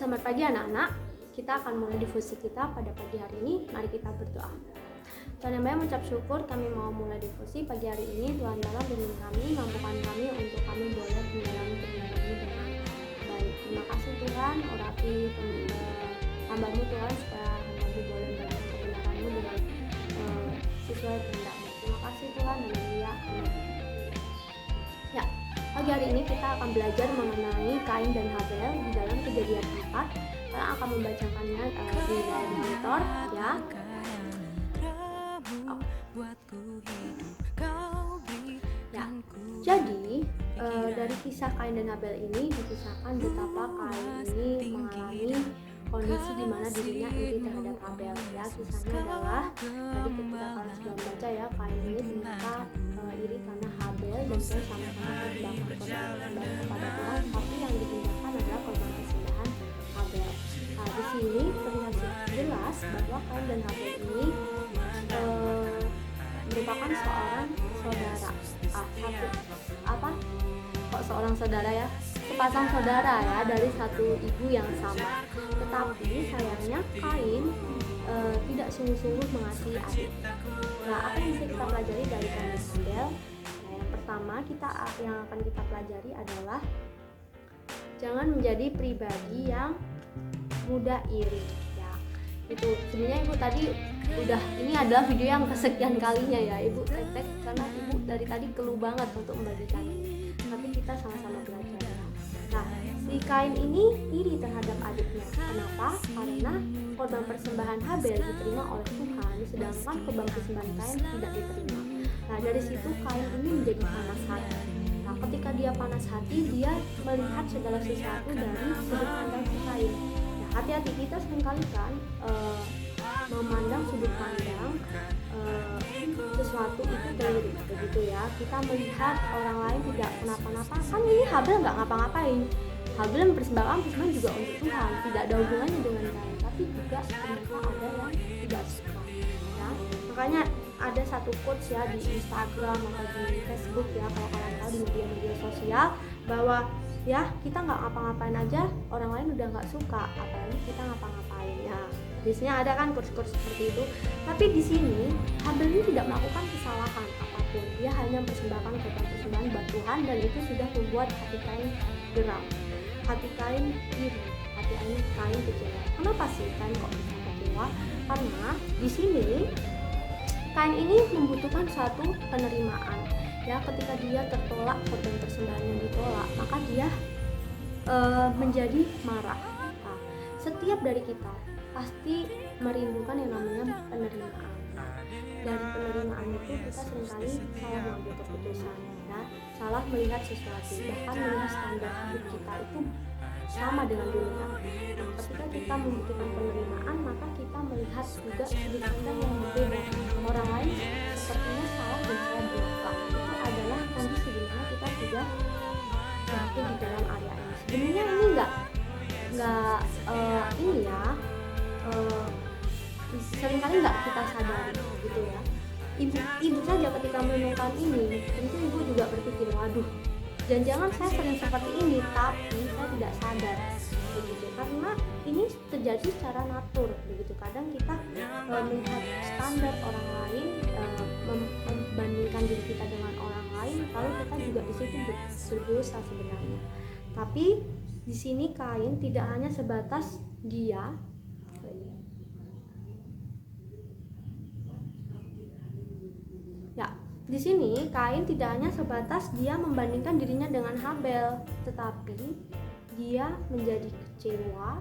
Selamat pagi anak-anak. Kita akan mulai diskusi kita pada pagi hari ini. Mari kita berdoa. Tuhan yang Maha, mengucap syukur kami mau mulai diskusi pagi hari ini. Tuhan dalam bimbing kami, mampukan kami untuk kami boleh menjalani kehidupan ini dengan baik. Terima kasih Tuhan, urapi hamba-Mu Tuhan, supaya hamba-Mu boleh menjalankan kebenaran-Mu dengan sesuai kehendak-Mu. Terima kasih Tuhan, haleluya. Ya, pagi hari ini kita akan belajar mengenai Kain dan Habel di dalam Kejadian 4. Kita akan membacakannya di dalam monitor, ya. Ya, jadi dari kisah Kain dan Habel ini dikisahkan betapa Kain ini mengalami kondisi di mana dirinya iri terhadap Habel. Ya, kisahnya adalah tadi ketika kalian sudah membaca ya, Kain ini ternyata iri karena Habel dan dia sama-sama mempersembahkan korban kepada Tuhan, tapi yang diindahkan adalah korban persembahan Habel. Nah, di sini terlihat jelas bahwa Kain dan Habel ini merupakan seorang saudara. Seorang saudara ya, sepasang saudara ya, dari satu ibu yang sama. Tetapi sayangnya Kain tidak sungguh-sungguh mengasihi adik. Nah, apa yang bisa kita pelajari dari Kain dan Habel? Nah, yang pertama yang akan kita pelajari adalah jangan menjadi pribadi yang mudah iri. Ya, itu sebenarnya ibu tadi ini adalah video yang kesekian kalinya ya, ibu tek karena ibu dari tadi keluh banget untuk membagikan ini. Tapi kita sama-sama belajar ya. Nah, si Kain ini iri terhadap adiknya. Kenapa? Karena korban persembahan Habel diterima oleh Tuhan, sedangkan korban persembahan Kain tidak diterima. Nah, dari situ Kain ini menjadi panas hati. Nah, ketika dia panas hati, dia melihat segala sesuatu dari sudut pandang si Kain. Nah, hati-hati, kita seringkali kan memandang sudut pandang sesuatu itu keliru, begitu ya. Kita melihat orang lain tidak kenapa-napa, kan ini Habel nggak ngapa-ngapain. Habel mempersembahkan persembahan juga untuk Tuhan, tidak ada hubungannya dengan Kain, tapi juga ternyata ada yang tidak suka. Ya, makanya ada satu quotes ya di Instagram atau di Facebook ya, kalau kalian tahu di media-media sosial, bahwa ya kita nggak ngapa-ngapain aja orang lain udah nggak suka, apalagi kita ngapa-ngapain ya. Biasanya ada kan quotes seperti itu. Tapi di sini Habel ini tidak melakukan kesalahan apapun. Dia hanya mempersembahkan persembahan buat Tuhan, dan itu sudah membuat hati Kain geram, hati Kain iri, hati Kain kecewa. Kenapa sih Kain kok bisa kecewa? Karena di sini Kain ini membutuhkan suatu penerimaan. Ya, ketika dia tertolak, korban persembahannya ditolak, maka dia menjadi marah. Nah, setiap dari kita pasti merindukan yang namanya penerimaan. Dari penerimaan itu kita seringkali salah mengambil keputusan, ya, salah melihat sesuatu, bahkan melihat standar hidup kita itu sama dengan dunia. Nah, ketika kita membutuhkan penerimaan, maka kita melihat juga sudut pandang yang berbeda. Orang lain sepertinya salah dan saya benar. Itu adalah kondisi di mana kita sudah jatuh di dalam area ini. Sebenarnya ini enggak ini ya. Seringkali nggak kita sadari gitu ya. Ibu saja ketika menemukan ini, tentu ibu juga berpikir, waduh, jangan-jangan saya sering seperti ini tapi saya tidak sadar begitu, karena ini terjadi secara natur begitu. Kadang kita melihat standar orang lain, membandingkan diri kita dengan orang lain, lalu kita juga di situ berdosa sebenarnya. Tapi di sini Kain tidak hanya sebatas dia Di sini Kain tidak hanya sebatas dia membandingkan dirinya dengan Habel, tetapi dia menjadi kecewa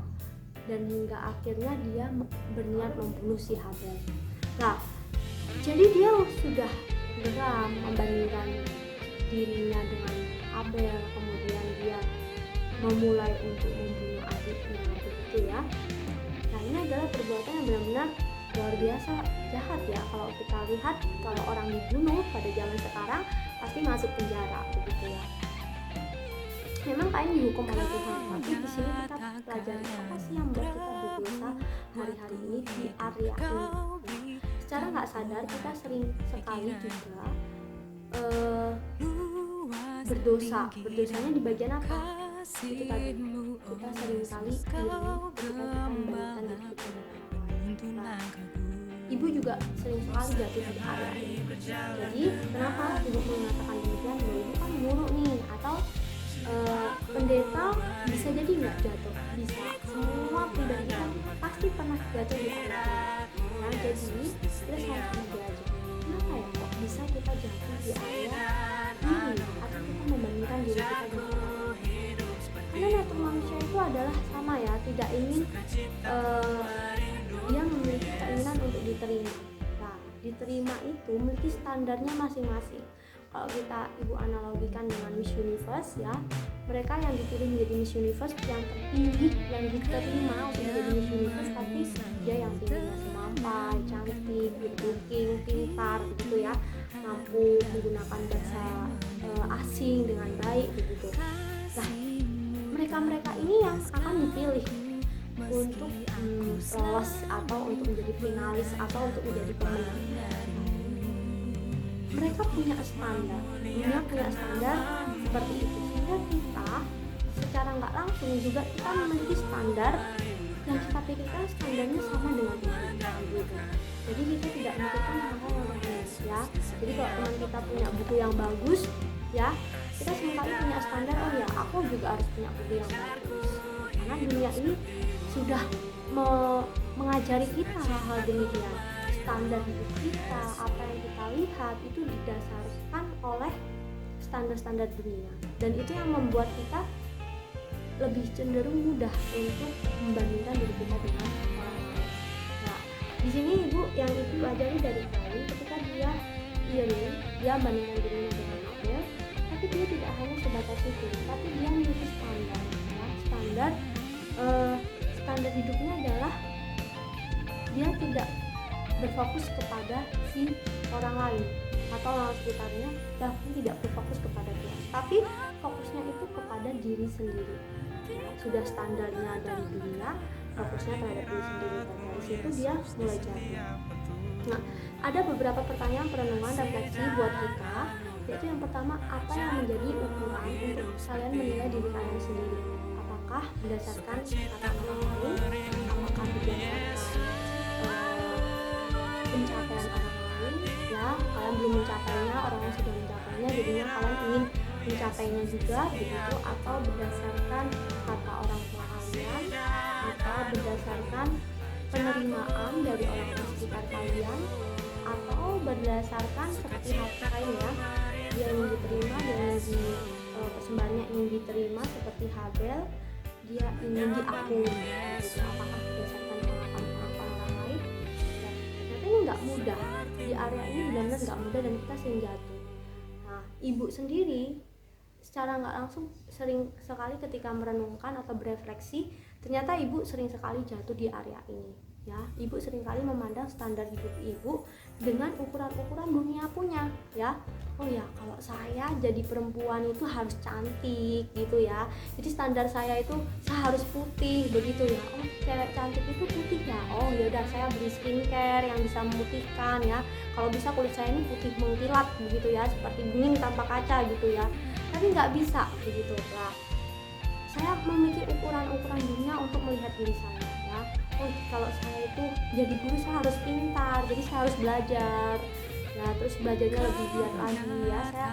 dan hingga akhirnya dia berniat membunuh si Habel. Nah, jadi dia sudah geram membandingkan dirinya dengan Habel, kemudian dia memulai untuk membunuh adiknya, begitu ya. Nah, ini adalah perbuatan yang benar-benar luar biasa jahat ya. Kalau kita lihat, kalau orang dibunuh pada zaman sekarang pasti masuk penjara begitu ya. Memang Kain dihukum oleh Tuhan, tapi di sini kita pelajari apa sih yang membuat kita berdosa hari-hari ini di area ini. Secara nggak sadar kita sering sekali juga berdosanya di bagian apa? itu tadi kita sering kali iri ketika kita membandingkan diri kita dengan orang lain. Ibu juga sering sekali jatuh di area ini. Jadi kenapa ibu mengatakan demikian? Ibu kan guru nih, atau pendeta bisa jadi nggak jatuh, bisa. Semua pribadi kita pasti pernah jatuh di area ini. Nah jadi kita harus belajar kenapa ya kok bisa kita jatuh di area ini, atau kita membandingkan diri kita dengan orang lain. Karena natur manusia itu adalah sama ya, tidak ingin dia memiliki keinginan untuk diterima. Nah, diterima itu memiliki standarnya masing-masing. Kalau ibu analogikan dengan Miss Universe ya, mereka yang dipilih menjadi Miss Universe yang terpilih, yang diterima untuk menjadi Miss Universe, tapi dia yang tingginya semampai, cantik, good looking, pintar begitu ya, mampu menggunakan bahasa asing dengan baik begitu. Nah, mereka ini yang akan dipilih untuk lolos atau untuk menjadi finalis atau untuk menjadi pemenang. Mereka punya standar, punya standar seperti itu, sehingga kita secara nggak langsung juga kita memiliki standar yang kita pikirkan standarnya sama dengan kita gitu. Jadi kita tidak memikirkan hal-hal yang bagus ya. Jadi kalau teman kita punya buku yang bagus ya, kita seringkali punya standar, oh ya aku juga harus punya buku yang bagus. Karena dunia ini sudah mengajari kita hal-hal demikian. Standar hidup kita, apa yang kita lihat itu didasarkan oleh standar-standar dunia, dan itu yang membuat kita lebih cenderung mudah untuk membandingkan diri kita dengan orang lain. Nah, di sini yang ibu pelajari dari Kain, ketika dia bandingkan dirinya dengan Abel, tapi dia tidak hanya sebatas itu, tapi dia memiliki standar. Ya. Standar hidupnya adalah dia tidak berfokus kepada si orang lain atau orang sekitarnya, bahkan tidak berfokus kepada dia, tapi fokusnya itu kepada diri sendiri. Ya, sudah standarnya dari dunia, fokusnya terhadap diri sendiri, dan dari situ dia mulai jatuh. Nah, ada beberapa pertanyaan perenungan refleksi buat kita, yaitu yang pertama, apa yang menjadi ukuran untuk kalian menilai diri kalian sendiri? Apakah berdasarkan kata orang lain? Apakah berdasarkan pencapaian orang lain? Ya, kalian belum mencapainya, orang yang sudah mencapainya, jadinya kalian ingin mencapainya juga begitu, atau berdasarkan kata orang tua kalian, atau berdasarkan penerimaan dari orang-orang sekitar kalian, atau berdasarkan seperti Kain ya, dia ingin diterima, dia ingin persembahannya ingin diterima seperti Habel, dia ingin diakui gitu. Apakah berdasarkan pengakuan orang lain? Dan ternyata ini nggak mudah, di area ini benar-benar nggak mudah dan kita sering jatuh. Nah, ibu sendiri secara nggak langsung sering sekali ketika merenungkan atau berefleksi, ternyata ibu sering sekali jatuh di area ini ya. Ibu sering kali memandang standar hidup ibu dengan ukuran-ukuran dunia punya ya. Oh ya, kalau saya jadi perempuan itu harus cantik gitu ya, jadi standar saya itu saya harus putih begitu ya. Oh, cewek cantik itu putih ya, oh yaudah saya beli skincare yang bisa memutihkan ya, kalau bisa kulit saya ini putih mengkilat begitu ya, seperti bening tanpa kaca gitu ya. Tapi nggak bisa begitu lah. Saya memiliki ukuran-ukuran dunia untuk melihat diri saya ya. Oh, kalau saya itu jadi guru saya harus pintar, jadi saya harus belajar ya, terus belajarnya lebih giat lagi ya. Saya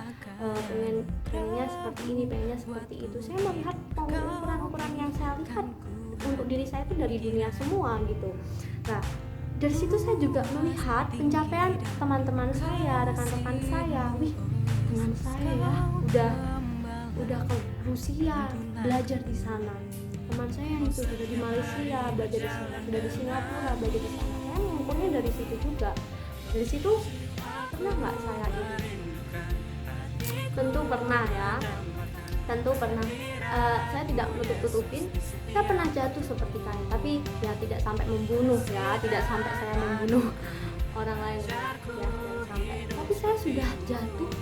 pengennya seperti ini, pengennya seperti itu. Saya melihat ukuran-ukuran yang saya lihat untuk diri saya itu dari dunia semua gitu. Nah, dari situ saya juga melihat pencapaian teman-teman saya, rekan-rekan saya. Wih, teman saya ya udah ke Rusia belajar di sana. Teman saya yang itu sudah di Malaysia belajar di sana, sudah di Singapura belajar di sana. Saya mengukurnya dari situ juga. Dari situ pernah nggak saya ini? Tentu pernah ya. Tentu pernah. Saya tidak menutup-tutupin. Saya pernah jatuh seperti Kain, tapi ya tidak sampai membunuh ya, tidak sampai saya membunuh orang lain ya, tidak sampai. Tapi saya sudah jatuh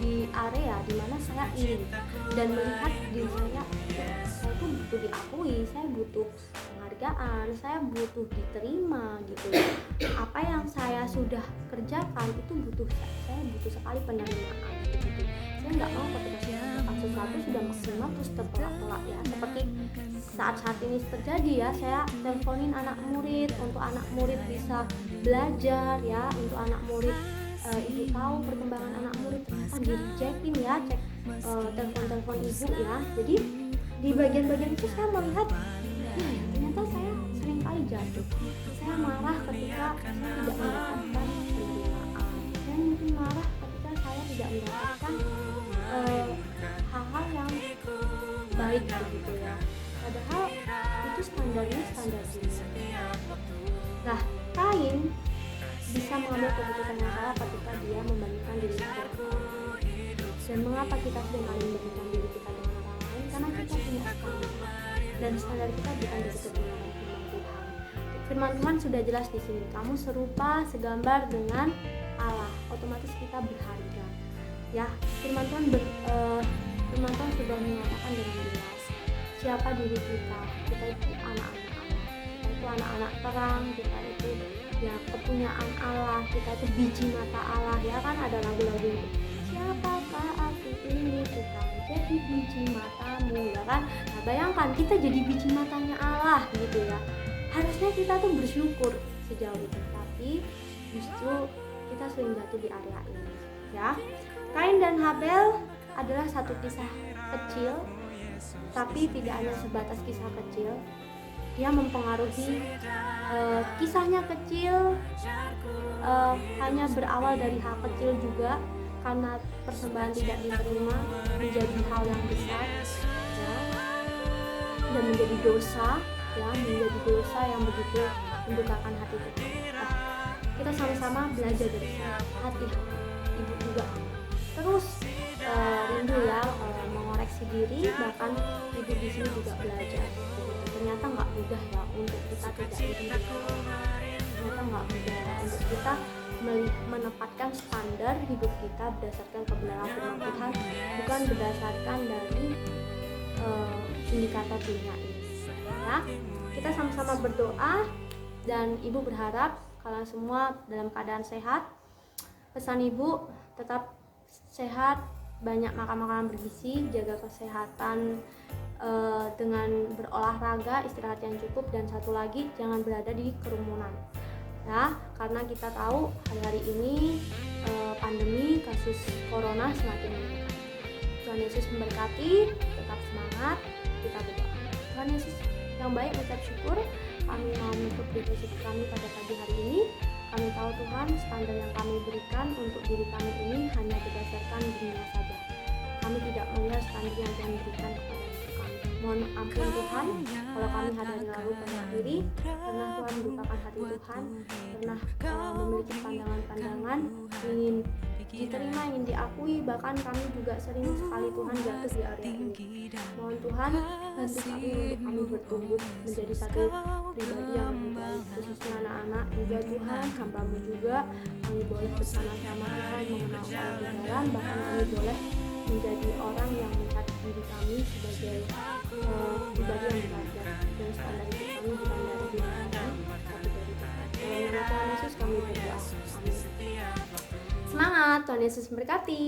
di area dimana saya ingin dan melihat diri saya itu butuh diakui, saya butuh penghargaan, saya butuh diterima gitu. Apa yang saya sudah kerjakan itu saya butuh sekali penerimaan gitu. Saya nggak mau ketika saya melakukan sesuatu itu sudah maksimal terus tertolak-tolak ya, seperti saat ini terjadi ya. Saya teleponin anak murid untuk anak murid bisa belajar ya, untuk anak murid ibu tahu perkembangan anak murid, ternyata di rejectin ya, cek telepon ibu ya. Jadi di bagian-bagian itu saya melihat ternyata saya sering kali jatuh. Saya marah ketika saya tidak mendapatkan penerimaan, saya mungkin marah ketika saya tidak mendapatkan hal-hal yang baik begitu ya, padahal itu standarnya standar dunia. Nah, Kain bisa mengambil keputusan yang salah ketika dia membandingkan dirinya dengan orang lain. Dan mengapa kita sering kali membandingkan diri kita dengan orang lain? Karena kita punya standar, dan standar kita bukan dari kebenaran firman Tuhan. Firman Tuhan sudah jelas di sini, kamu serupa segambar dengan Allah, otomatis kita berharga ya. Firman Tuhan sudah mengatakan dengan jelas siapa diri kita. Kita itu anak-anak Allah, kita itu anak-anak terang, kita itu ya kepunyaan Allah, kita itu biji mata Allah ya kan, ada lagu-lagu itu, siapakah aku ini, Tuhan jadi biji matamu ya kan. Nah bayangkan kita jadi biji matanya Allah gitu ya, harusnya kita tuh bersyukur sejauh itu, tapi justru kita sering jatuh di area ini ya. Kain dan Habel adalah satu kisah kecil, tapi tidak hanya sebatas kisah kecil. Dia mempengaruhi kisahnya kecil, hanya berawal dari hal kecil juga, karena persembahan tidak diterima menjadi hal yang besar ya, dan menjadi dosa ya, menjadi dosa yang begitu mendukakan hati kita. Nah, kita sama-sama belajar dari hati ibu juga terus rindu ya mengoreksi diri, bahkan ibu di sini juga belajar. Ternyata nggak mudah ya untuk kita tidak iri, ternyata nggak mudah ya untuk kita menempatkan standar hidup kita berdasarkan kebenaran firman Tuhan, bukan berdasarkan dari indikator dunia ini ya. Kita sama-sama berdoa, dan ibu berharap kalian semua dalam keadaan sehat. Pesan ibu tetap sehat, banyak makan makanan bergizi, jaga kesehatan dengan berolahraga, istirahat yang cukup, dan satu lagi jangan berada di kerumunan ya, karena kita tahu hari-hari ini pandemi kasus corona semakin meningkat. Tuhan Yesus memberkati, tetap semangat, kita berdoa. Tuhan Yesus yang baik, ucap syukur, kami mau menutup devosi kami pada pagi hari ini. Kami tahu Tuhan, standar yang kami berikan untuk diri kami ini hanya berdasarkan dunia saja. Kami tidak melihat standar yang Tuhan berikan kepada kami. Mohon ampun Tuhan kalau kami hari-hari lalu pernah iri, pernah Tuhan melupakan hati Tuhan, pernah memiliki pandangan-pandangan ingin diterima, ingin diakui, bahkan kami juga sering sekali Tuhan jatuh di area ini. Mohon Tuhan bantu kami untuk kami bertumbuh menjadi satu pribadi yang lebih baik, khususnya anak-anak juga Tuhan, hamba-Mu juga. Kami boleh bersama-sama Tuhan mengenal kebenaran, bahkan kami boleh menjadi orang yang melihat diri kami sebagai pribadi yang belajar, dan standar hidup kami bukan dari diri kami, tapi dari Tuhan. Dalam nama Tuhan Yesus kami berdoa, amin. Semangat, Tuhan Yesus memberkati.